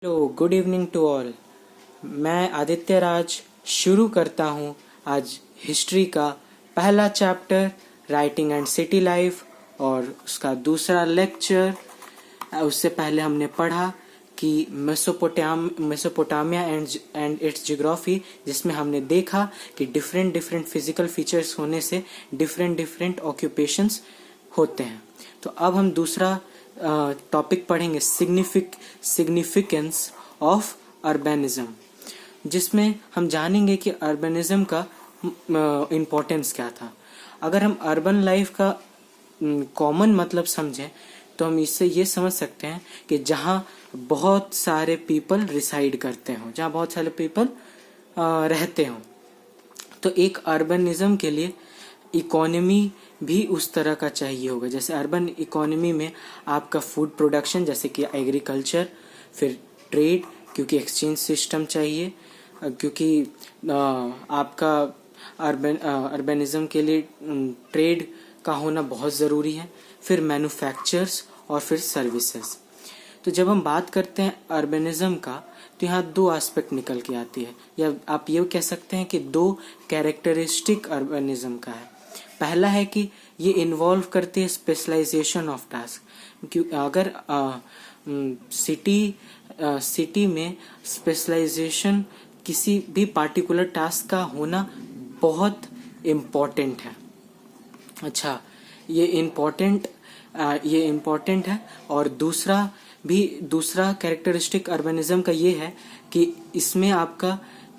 Hello, good evening to all. मैं आदित्य राज शुरू करता हूँ आज हिस्ट्री का पहला chapter writing and city life और उसका दूसरा लेक्चर। उससे पहले हमने पढ़ा कि मेसोपोटामिया एंड इट्स जियोग्राफी, जिसमें हमने देखा कि डिफरेंट डिफरेंट फिजिकल फीचर्स होने से डिफरेंट डिफरेंट ऑक्यूपेशंस होते हैं। तो अब हम दूसरा टॉपिक पढ़ेंगे, सिग्निफिकेंस ऑफ अर्बनिज्म, जिसमें हम जानेंगे कि अर्बनिज्म का इम्पोर्टेंस क्या था। अगर हम अर्बन लाइफ का कॉमन मतलब समझें तो हम इससे ये समझ सकते हैं कि जहाँ बहुत सारे पीपल रिसाइड करते हों, जहाँ बहुत सारे पीपल रहते हों। तो एक अर्बनिज्म के लिए इकोनॉमी भी उस तरह का चाहिए होगा। जैसे अर्बन इकोनॉमी में आपका फूड प्रोडक्शन, जैसे कि एग्रीकल्चर, फिर ट्रेड, क्योंकि एक्सचेंज सिस्टम चाहिए, क्योंकि आपका अर्बनिज्म के लिए ट्रेड का होना बहुत ज़रूरी है, फिर मैन्युफैक्चर्स और फिर सर्विसेज। तो जब हम बात करते हैं अर्बनिज्म का तो यहाँ दो एस्पेक्ट निकल के आती है, या आप ये कह सकते हैं कि दो कैरेक्टरिस्टिक अर्बनिज्म का है। पहला है कि ये इन्वॉल्व करते हैं स्पेशलाइजेशन ऑफ टास्क। क्योंकि अगर सिटी में स्पेशलाइजेशन किसी भी पार्टिकुलर टास्क का होना बहुत इम्पोर्टेंट है। अच्छा, ये इम्पोर्टेंट है। और दूसरा कैरेक्टरिस्टिक अर्बनिज्म का ये है कि इसमें आपका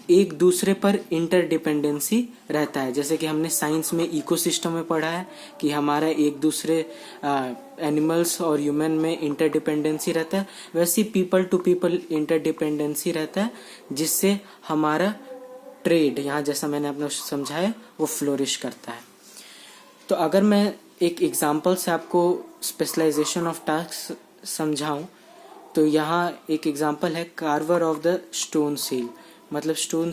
एक दूसरे पर इंटरडिपेंडेंसी रहता है। जैसे कि हमने साइंस में इकोसिस्टम में पढ़ा है कि हमारा एक दूसरे एनिमल्स और ह्यूमन में इंटरडिपेंडेंसी रहता है, वैसे पीपल टू पीपल इंटरडिपेंडेंसी रहता है, जिससे हमारा ट्रेड, यहाँ जैसा मैंने आपको समझाया, वो फ्लोरिश करता है। तो अगर मैं एक एग्जांपल से आपको स्पेशलाइजेशन ऑफ टास्क समझाऊं तो यहाँ एक एग्जांपल है Carver of the stone seal. मतलब स्टोन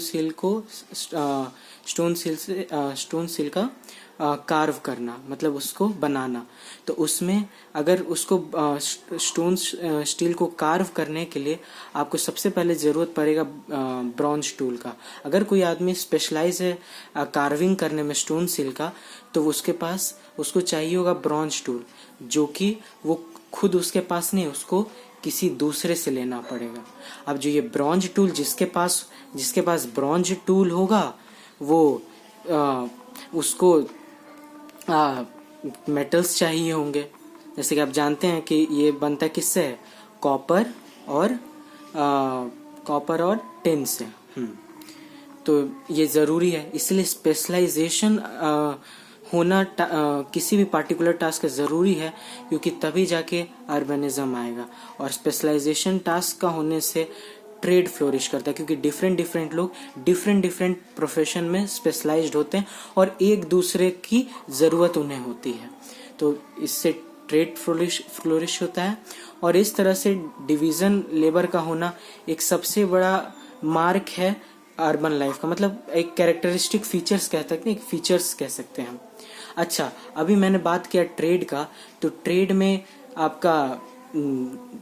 सील का कार्व करना, मतलब उसको बनाना। तो उसमें अगर उसको स्टील को कार्व करने के लिए आपको सबसे पहले ज़रूरत पड़ेगा ब्रॉन्ज टूल का। अगर कोई आदमी स्पेशलाइज है कार्विंग करने में स्टोन सील का, तो उसको चाहिए होगा ब्रॉन्ज टूल, जो कि वो खुद उसके पास नहीं, उसको किसी दूसरे से लेना पड़ेगा। अब जो ये ब्रॉन्ज टूल, जिसके पास ब्रॉन्ज टूल होगा, वो उसको मेटल्स चाहिए होंगे। जैसे कि आप जानते हैं कि ये बनता किससे है, कॉपर और टिन से। तो ये ज़रूरी है, इसलिए स्पेशलाइजेशन होना किसी भी पार्टिकुलर टास्क का ज़रूरी है, क्योंकि तभी जाके अर्बनिज्म आएगा। और स्पेशलाइजेशन टास्क का होने से ट्रेड फ्लोरिश करता है, क्योंकि डिफरेंट लोग डिफरेंट प्रोफेशन में स्पेशलाइज्ड होते हैं और एक दूसरे की ज़रूरत उन्हें होती है। तो इससे ट्रेड फ्लोरिश होता है। और इस तरह से डिवीज़न लेबर का होना एक सबसे बड़ा मार्क है अर्बन लाइफ का। मतलब एक कैरेक्टरिस्टिक फीचर्स कह सकते हैं हम। अच्छा, अभी मैंने बात किया ट्रेड का, तो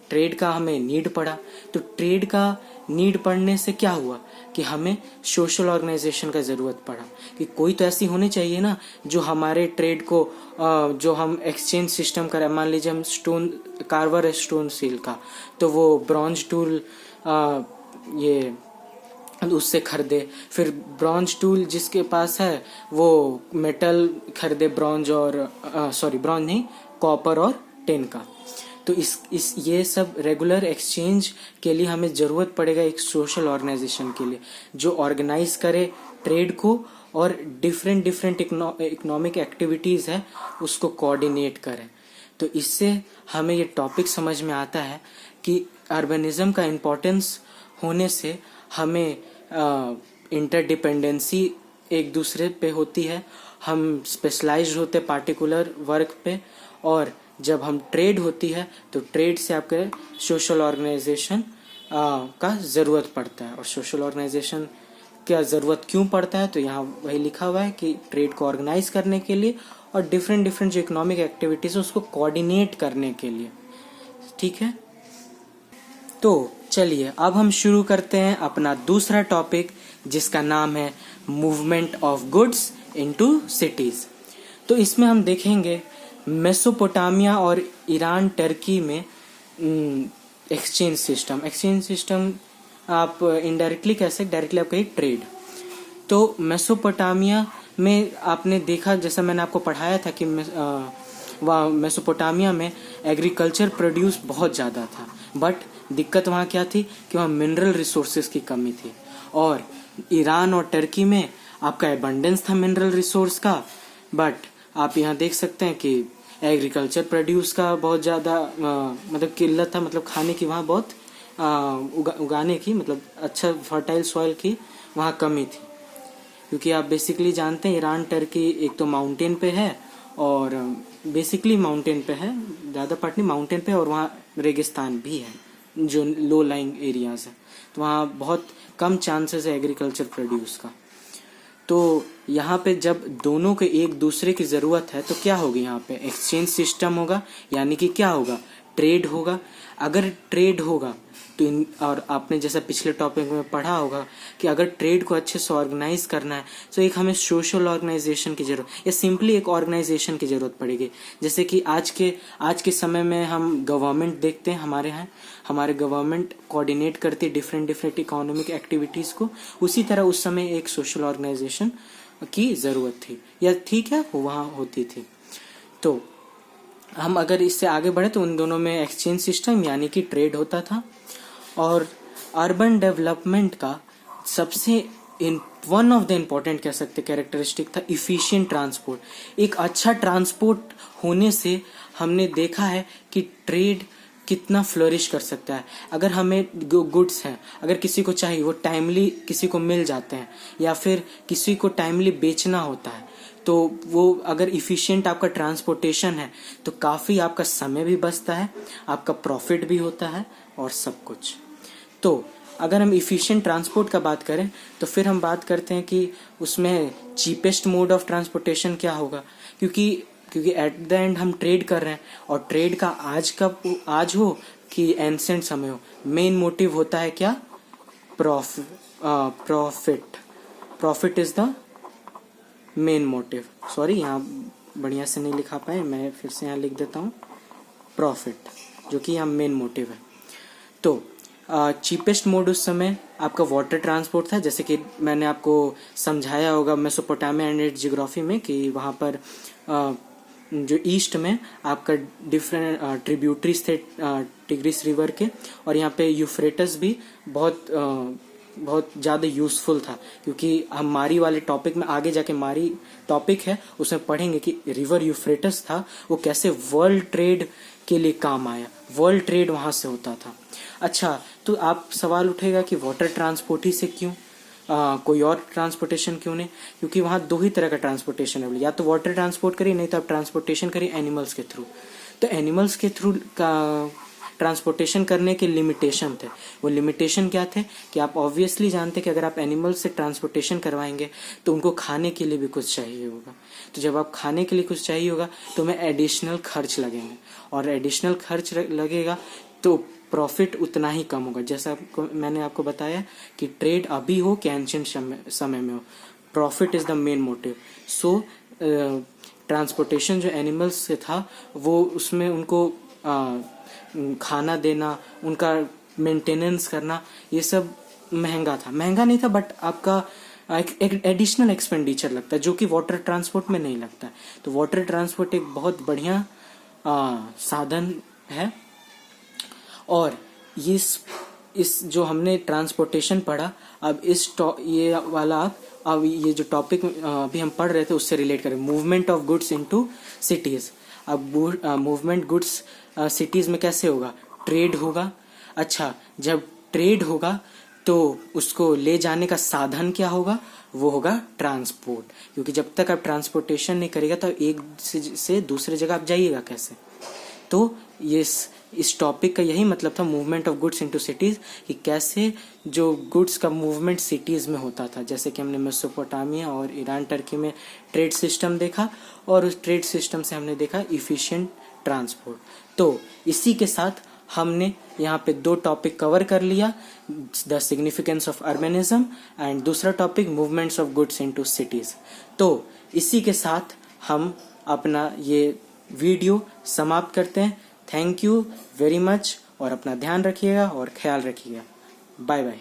ट्रेड का हमें नीड पड़ा। तो ट्रेड का नीड पड़ने से क्या हुआ कि हमें सोशल ऑर्गेनाइजेशन का ज़रूरत पड़ा, कि कोई तो ऐसी होनी चाहिए ना जो हमारे ट्रेड को जो हम एक्सचेंज सिस्टम करें। मान लीजिए हम कार्वर है स्टोन सील का, तो वो ब्रॉन्ज टूल ये उससे खरीदे, फिर ब्रॉन्ज टूल जिसके पास है वो मेटल खरीदे, ब्रॉन्ज नहीं, कॉपर और टिन का। तो ये सब रेगुलर एक्सचेंज के लिए हमें ज़रूरत पड़ेगा एक सोशल ऑर्गेनाइजेशन के लिए, जो ऑर्गेनाइज करे ट्रेड को और डिफरेंट इकोनॉमिक एक्टिविटीज़ है उसको कोऑर्डिनेट करे। तो इससे हमें ये टॉपिक समझ में आता है कि अर्बनिज्म का इम्पोर्टेंस होने से हमें इंटरडिपेंडेंसी एक दूसरे पे होती है, हम स्पेशलाइज्ड होते पार्टिकुलर वर्क पे, और जब हम ट्रेड होती है तो ट्रेड से आपके सोशल ऑर्गेनाइजेशन का ज़रूरत पड़ता है। और सोशल ऑर्गेनाइजेशन क्या ज़रूरत क्यों पड़ता है, तो यहाँ वही लिखा हुआ है कि ट्रेड को ऑर्गेनाइज करने के लिए और डिफरेंट जो इकोनॉमिक एक्टिविटीज़ है उसको कोऑर्डिनेट करने के लिए। ठीक है। तो चलिए अब हम शुरू करते हैं अपना दूसरा टॉपिक, जिसका नाम है movement of goods into cities. तो इसमें हम देखेंगे मेसोपोटामिया और ईरान टर्की में एक्सचेंज सिस्टम आप इनडायरेक्टली कह सकते, डायरेक्टली आप कहिए ट्रेड। तो मेसोपोटामिया में आपने देखा, जैसा मैंने आपको पढ़ाया था कि वहाँ मेसोपोटामिया में एग्रीकल्चर प्रोड्यूस बहुत ज़्यादा था, बट दिक्कत वहाँ क्या थी कि वहाँ मिनरल रिसोर्सेज की कमी थी। और ईरान और टर्की में आपका एबंडेंस था मिनरल रिसोर्स का, बट आप यहाँ देख सकते हैं कि एग्रीकल्चर प्रोड्यूस का बहुत ज़्यादा मतलब किल्लत था, मतलब खाने की वहाँ बहुत उगाने की, मतलब अच्छा फर्टाइल सॉइल की वहाँ कमी थी। क्योंकि आप बेसिकली जानते हैं ईरान टर्की एक तो माउंटेन पे है, और बेसिकली माउंटेन पे है, ज़्यादा पार्ट नहीं, माउंटेन पे, और वहाँ रेगिस्तान भी है जो लो लाइंग एरियाज है, तो वहाँ बहुत कम चांसेस है एग्रीकल्चर प्रोड्यूस का। तो यहाँ पे जब दोनों के एक दूसरे की ज़रूरत है तो क्या होगी, यहाँ पे एक्सचेंज सिस्टम होगा, यानी कि क्या होगा, ट्रेड होगा। अगर ट्रेड होगा तो और आपने जैसा पिछले टॉपिक में पढ़ा होगा कि अगर ट्रेड को अच्छे से ऑर्गेनाइज करना है तो एक हमें सोशल ऑर्गेनाइजेशन की जरूरत, या सिंपली एक ऑर्गेनाइजेशन की जरूरत पड़ेगी। जैसे कि आज के समय में हम गवर्नमेंट देखते हैं, हमारे गवर्नमेंट कोऑर्डिनेट करती है डिफरेंट इकोनॉमिक एक्टिविटीज़ को, उसी तरह उस समय एक सोशल ऑर्गेनाइजेशन की ज़रूरत थी, या ठीक है वो वहाँ होती थी। तो हम अगर इससे आगे बढ़े तो उन दोनों में एक्सचेंज सिस्टम यानी कि ट्रेड होता था। और अर्बन डेवलपमेंट का सबसे वन ऑफ द इम्पोर्टेंट कह सकते कैरेक्टरिस्टिक था इफ़िशिएंट ट्रांसपोर्ट। एक अच्छा ट्रांसपोर्ट होने से हमने देखा है कि ट्रेड कितना फ्लोरिश कर सकता है। अगर हमें गुड्स हैं, अगर किसी को चाहिए वो टाइमली किसी को मिल जाते हैं, या फिर किसी को टाइमली बेचना होता है, तो वो अगर इफ़िशिएंट आपका ट्रांसपोर्टेशन है तो काफ़ी आपका समय भी बचता है, आपका प्रॉफिट भी होता है और सब कुछ। तो अगर हम इफ़िशिएंट ट्रांसपोर्ट का बात करें तो फिर हम बात करते हैं कि उसमें चीपेस्ट मोड ऑफ ट्रांसपोर्टेशन क्या होगा, क्योंकि एट द एंड हम ट्रेड कर रहे हैं, और ट्रेड का आज हो कि एंसेंट समय हो, मेन मोटिव होता है क्या, profit is the main motive. Sorry यहाँ बढ़िया से नहीं लिखा पाए, मैं फिर से यहाँ लिख देता हूँ प्रॉफिट, जो कि यहाँ मेन मोटिव है। तो चीपेस्ट मोड उस समय आपका वाटर ट्रांसपोर्ट था, जैसे कि मैंने आपको समझाया होगा मेसोपोटामिया एंड इट्स जियोग्राफी में कि वहाँ पर जो ईस्ट में आपका डिफरेंट ट्रिब्यूटरीज थे टिग्रिस रिवर के, और यहाँ पे यूफ्रेटस भी बहुत ज़्यादा यूज़फुल था। क्योंकि हम मारी वाले टॉपिक में आगे जाके मारी टॉपिक है उसमें पढ़ेंगे कि रिवर यूफ्रेटस था वो कैसे वर्ल्ड ट्रेड के लिए काम आया, वर्ल्ड ट्रेड वहाँ से होता था। अच्छा, तो आप सवाल उठेगा कि वाटर ट्रांसपोर्ट ही से क्यों, कोई और ट्रांसपोर्टेशन क्यों नहीं? क्योंकि वहाँ दो ही तरह का ट्रांसपोर्टेशन है, या तो वाटर ट्रांसपोर्ट करिए, नहीं तो आप ट्रांसपोर्टेशन करिए एनिमल्स के थ्रू। तो एनिमल्स के थ्रू का ट्रांसपोर्टेशन करने के लिमिटेशन थे। वो लिमिटेशन क्या थे कि आप ऑब्वियसली जानते कि अगर आप एनिमल्स से ट्रांसपोर्टेशन करवाएंगे तो उनको खाने के लिए भी कुछ चाहिए होगा। तो जब आप खाने के लिए कुछ चाहिए होगा तो हमें एडिशनल खर्च लगेंगे, और एडिशनल खर्च लगेगा तो प्रॉफिट उतना ही कम होगा। जैसा मैंने आपको बताया कि ट्रेड अभी हो कि एंशिएंट समय में हो, profit is the main motive. So transportation जो एनिमल्स से था वो उसमें उनको खाना देना, उनका मेंटेनेंस करना, ये सब महंगा था। महंगा नहीं था बट आपका एक एडिशनल एक्सपेंडिचर लगता है जो कि वाटर ट्रांसपोर्ट में नहीं लगता। तो वाटर ट्रांसपोर्ट एक बहुत बढ़िया साधन है। और इस जो हमने ट्रांसपोर्टेशन पढ़ा, अब अब ये जो टॉपिक अभी हम पढ़ रहे थे उससे रिलेट करें, movement of goods into cities. अब मूवमेंट गुड्स सिटीज में कैसे होगा, ट्रेड होगा। अच्छा, जब ट्रेड होगा तो उसको ले जाने का साधन क्या होगा, वो होगा ट्रांसपोर्ट। क्योंकि जब तक आप ट्रांसपोर्टेशन नहीं करेगा तो एक से दूसरे जगह आप जाइएगा कैसे। तो ये इस टॉपिक का यही मतलब था, movement of goods into cities, कि कैसे जो गुड्स का मूवमेंट सिटीज में होता था। जैसे कि हमने मेसोपोटामिया और ईरान टर्की में ट्रेड सिस्टम देखा, और उस ट्रेड सिस्टम से हमने देखा इफिशिएंट ट्रांसपोर्ट। तो इसी के साथ हमने यहाँ पे 2 टॉपिक कवर कर लिया, the significance of urbanism and दूसरा topic movements of goods into cities. तो इसी के साथ हम अपना ये वीडियो समाप्त करते हैं। थैंक यू वेरी मच और अपना ध्यान रखिएगा और ख्याल रखिएगा। Bye bye.